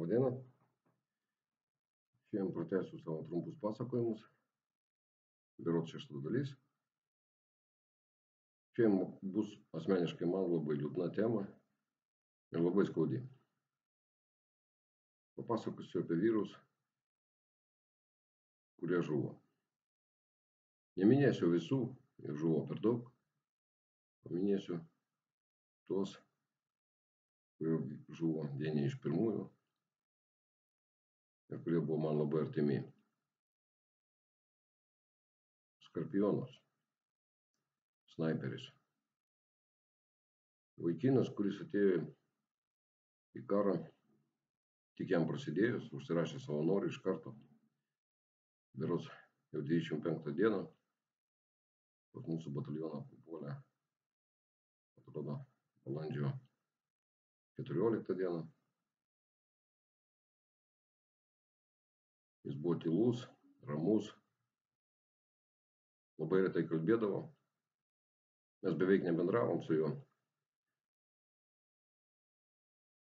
Labą dieną. Šiandien pratęsiu savo trumpus pasakojimus. Berods 6 dalis. Šiandien bus asmeniškai man labai liūdna tema ir labai skaudi. Papasakosiu apie vyrus, kurie žuvo. Neminėsiu visų, jų žuvo per daug. Paminėsiu tuos, kurie žuvo vieni iš pirmųjų ir kurie buvo man labai artimi. Skorpionas, snaiperis. Vaikinas, kuris atėjo į karą, tik jam prasidėjus, užsirašė savanorių iš karto. Berods jau 25 dieną pas mūsų batalioną papuolė, atrodo, balandžio 14 dieną. Jis buvo tylus, ramus, labai retai kalbėdavo. Mes beveik nebendravom su juo,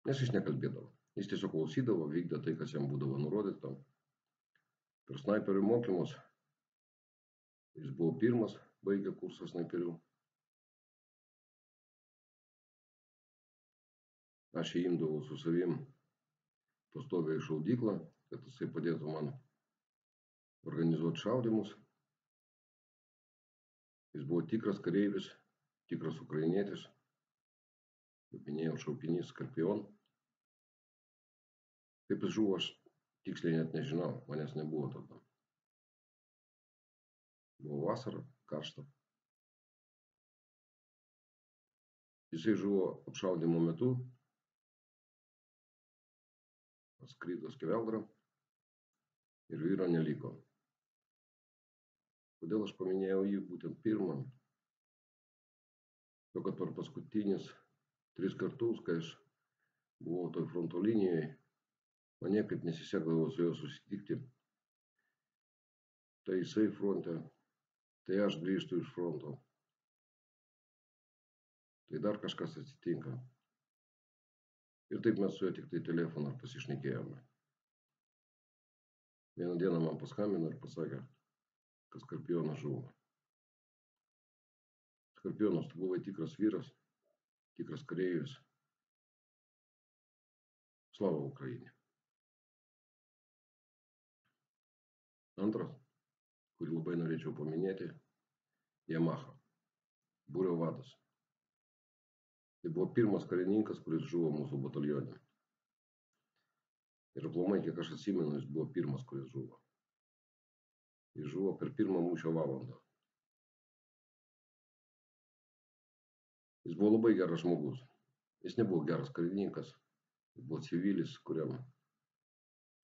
nes jis nekalbėdavo. Jis tiesiog klausydavo, vykdė tai, kas jam būdavo nurodyta. Per snaiperių mokymus jis buvo pirmas, baigė kursą snaiperių. Aš jį imdavau su savim pastoviai į šaudyklą, kad jisai padėtų man organizuoti šaudymus. Jis buvo tikras kareivis, tikras ukrainietis, kaip minėjau, šaukinys Skorpion. Kaip jis žuvo, aš tiksliai net nežinau, manęs nebuvo tada. Buvo vasara, karšta. Jisai žuvo apšaudymo metu, atskrido skeveldra ir vyro neliko. Kodėl aš paminėjau jį būtent pirmą? To, kad per paskutinius 3 kartus, kai aš buvau toj fronto linijoje, man niekaip nesisekdavo su juo susitikti. Tai jisai fronte, tai aš grįžtu iš fronto. Tai dar kažkas atsitinka. Ir taip mes su juo tik tai telefoną pasišnekėjome. Vieną dieną man paskambino ir pasakė, kad Skorpionas žuvo. Skorpionas, tu buvai tikras vyras, tikras kareivis. Slava Ukrainai. Antras, kurį labai norėčiau paminėti, Yamaha, būrio vadas. Tai buvo pirmas karininkas, kuris žuvo mūsų batalione. Ir aplamai, kiek aš atsimenu, jis buvo pirmas, kuris žuvo. Jis žuvo per pirmą mūšio valandą. Jis buvo labai geras žmogus. Jis nebuvo geras karininkas. Jis buvo civilis, kuriam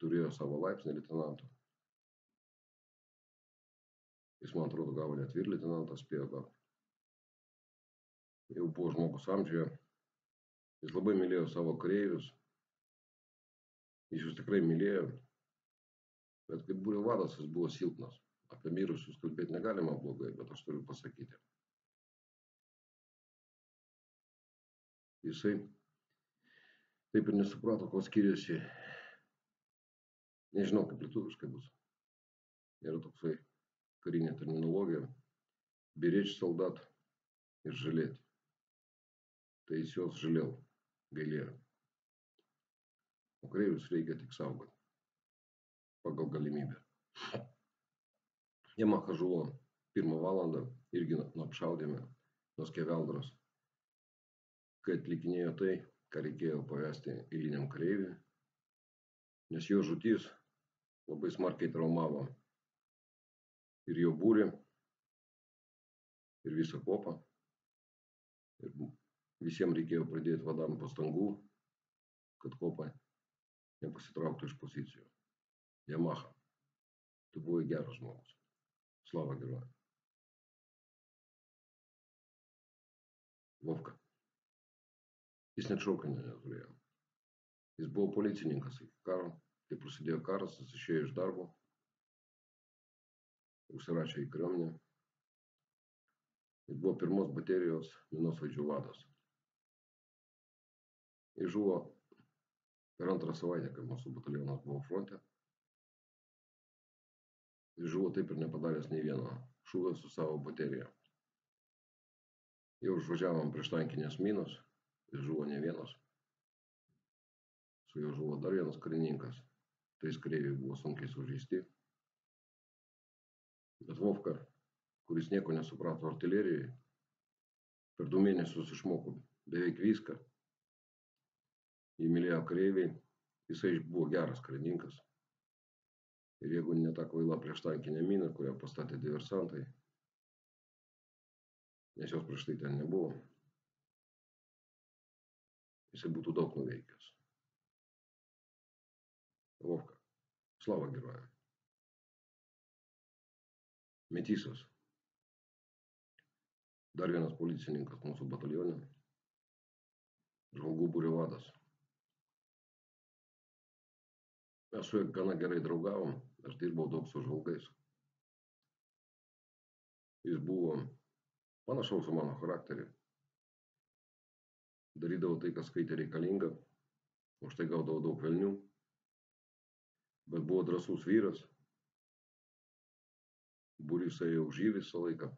turėjo savo laipsnį leitenanto. Jis, man atrodo, gavo net vyr leitenantą, spėjo gauti. Jau buvo žmogus amžiuje. Jis labai mylėjo savo kareivius. Jis jūs tikrai mylėjo. Bet kaip būrio vadas jis buvo silpnas. Apie mirusius kalbėti negalima blogai, bet aš turiu pasakyti. Jisai taip ir nesuprato, ko skiriasi. Nežinau, kaip lietuviškai bus. Yra toksai karinė terminologija. Беречь солдат ir жалеть. Tai jis jos žalėl, gailėjo. O kareivius reikia tik saugoti. Pagal galimybę. Yamaha žuvo 1 valandą, irgi nuo apšaudėme, nuo skeveldros, kai atlikinėjo tai, ką reikėjo pavesti eiliniam kareiviui, nes jo žūtis labai smarkiai traumavo ir jo būrį, ir visą kuopą. Ir visiems reikėjo pradėti vadam pastangų, kad kuopa nepasitrauktų iš pozicijų. Yamaha, tu buvai geras žmogus. Slava gerojam. Vovka. Jis net šaukinio neturėjo. Jis buvo policininkas iki karo. Kai prasidėjo karas, jis išėjo iš darbo. Užsirašė į kariuomenę. Jis buvo 1 baterijos minosvaidžių vadas. Jis žuvo Per antrą savaitę, kai mūsų batalionas buvo fronte, jis žuvo taip ir nepadaręs nei vieno šūvio su savo baterija. Jau užvažiavom prieš tankinės minos, jis žuvo ne vienas. Su juo žuvo dar vienas karininkas, 3 kareiviai buvo sunkiai sužeisti. Bet Vovka, kuris nieko nesuprato artilerijai, per 2 mėnesius išmoko beveik viską. Jį mylėjo kareiviai, jisai buvo geras karininkas. Ir jeigu ne ta kvaila prieštankinė mina, kurią pastatė diversantai, nes jos prieš tai ten nebuvo, jisai būtų daug nuveikęs. Vovka, slava herojam. Metysas, dar vienas policininkas mūsų batalione, žvalgų būrio vadas. Mes su juo gana gerai draugavom, aš dirbau daug su žvalgais. Jis buvo panašaus su mano charakterį. Darydavo tai, kas skaitė reikalinga, už tai gaudavo daug velnių, bet buvo drąsus vyras. Būrys ėjo už jį visą laiką.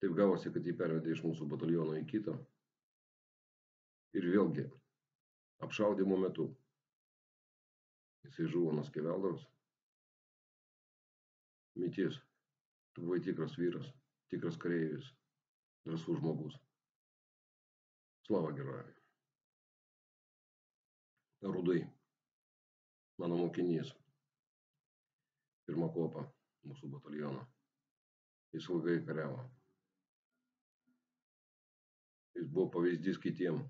Taip gavosi, kad jį pervedė iš mūsų bataliono į kitą. Ir vėlgi, apšaudymo metu jisai žuvo nuo skeveldros. Metys, tu buvai tikras vyras, tikras kareivis, drąsus žmogus. Slava herojam. Rudai, mano mokinys, 1 kuopa mūsų bataliono. Jis ilgai kariavo. Jis buvo pavyzdys kitiem.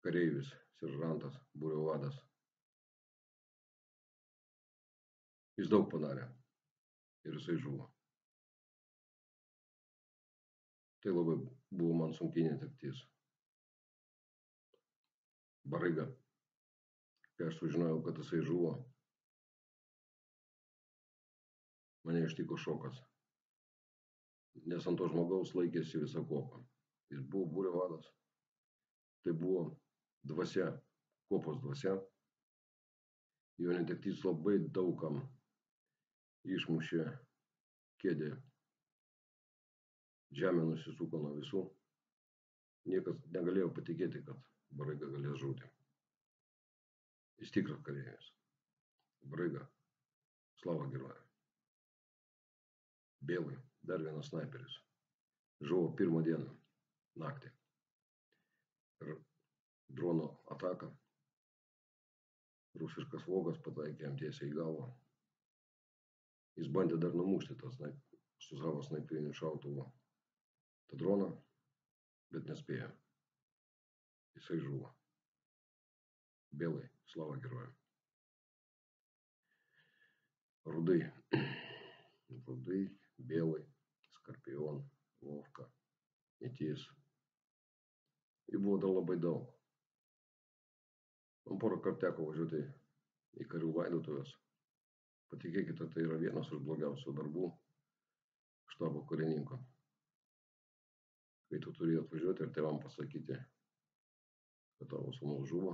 Kareivis, seržantas, būrio vadas. Jis daug padarė ir jisai žuvo. Tai labai buvo man sunki netektis. Baraiga, kai aš sužinojau, kad jisai žuvo, mane ištiko šokas. Nes ant to žmogaus laikėsi visa kuopa. Jis buvo būrio vadas. Tai buvo dvasia, kuopos dvasia. Jo netektis labai daugam išmušė kėdę. Žemė nusisuko nuo visų. Niekas negalėjo patikėti, kad Baraiga galės žūti. Jis tikras kareivis. Baraiga, slava herojam. Bėlai, dar vienas snaiperis. Žuvo 1 dieną, naktį. Ir drono ataka. Rusiškas vogas pataikė jam tiesiai į galvą. Jis bandė dar numušti tą su savo snaiperiniu šautuvu tą droną, bet nespėjo. Jisai žuvo. Bėlai, slava herojam. Rudai. Rudai, Bėlai, Skorpion, Vovka, Metys. Jų buvo dar labai daug. Man porą kartų teko važiuoti į karių laidotuvės. Patikėkite, tai yra vienas iš blogiausių darbų štabo karininko. Kai tu turi atvažiuoti ir tėvam pasakyti, kad tavo sūnus žuvo,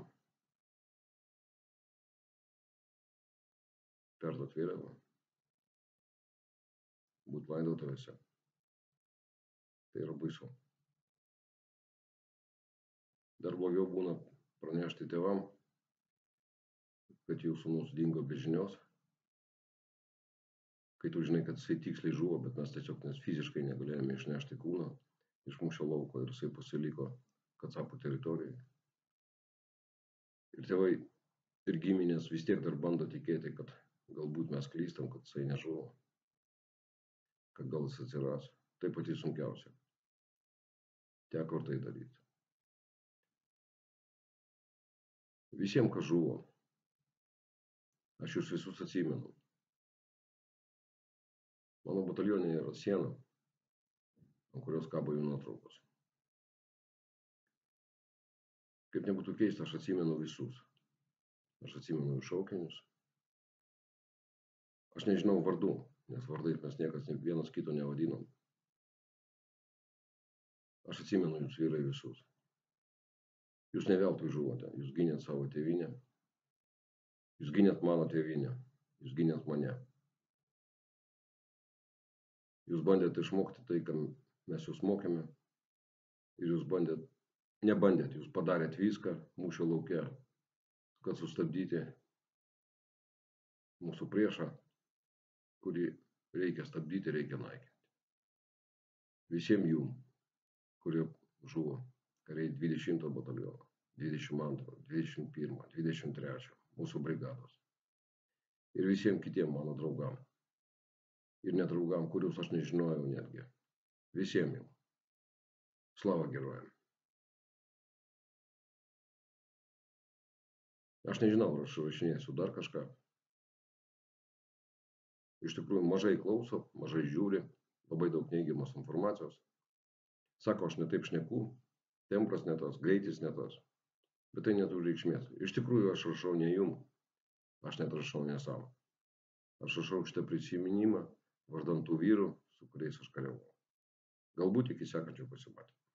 perduot vėliavą, būt laidotuvėse. Tai yra baisu. Dar blogiau būna pranešti tėvam, kad jų sūnus dingo be žinios. Kai tu žinai, kad jisai tiksliai žuvo, bet mes tiesiog fiziškai negalėjome išnešti kūną iš mūšio lauko ir jisai pasiliko Kacapų teritorijai. Ir tėvai ir giminės vis tiek dar bando tikėti, kad galbūt mes klystam, kad jisai nežuvo, kad gal jis atsiras. Tai pati sunkiausia. Teko ir tai daryti. Visiems, kas žuvo, aš jūs visus atsimenu. Mano batalione yra siena, ant kurios kabo jų nuotraukos. Kaip nebūtų keista, aš atsimenu visus. Aš atsimenu jų šaukinius. Aš nežinau vardų, nes vardais mes niekas vienas kito nevadinom. Aš atsimenu jūs vyrai visus. Jūs ne veltui žuvote, jūs gynėt savo tėvynę, jūs gynėt mano tėvynę, jūs gynėt mane. Jūs bandėte išmokti tai, ką mes jūs mokėme, ir jūs nebandėt, jūs padarėt viską mūšio lauke, kad sustabdyti mūsų priešą, kurį reikia stabdyti, reikia naikinti. Visiems jum, kurie žuvo, kariai 20 bataliono, 22, 21, 23 mūsų brigados. Ir visiems kitiem mano draugam. Ir nedraugam, kuriuos aš nežinojau netgi. Visiems jum. Slava herojam. Aš nežinau, ar aš rašinėsiu dar kažką. Iš tikrųjų, mažai klauso, mažai žiūri, labai daug neigiamos informacijos. Sako, aš ne taip šneku, tempas ne tas, greitis ne tas. Bet tai neturi reikšmės. Iš tikrųjų, aš rašau ne jum, aš net rašau ne savo. Aš rašau šitą prisiminimą vardan tų vyrų, su kuriais aš kariavau. Galbūt iki sekančio pasimatymo.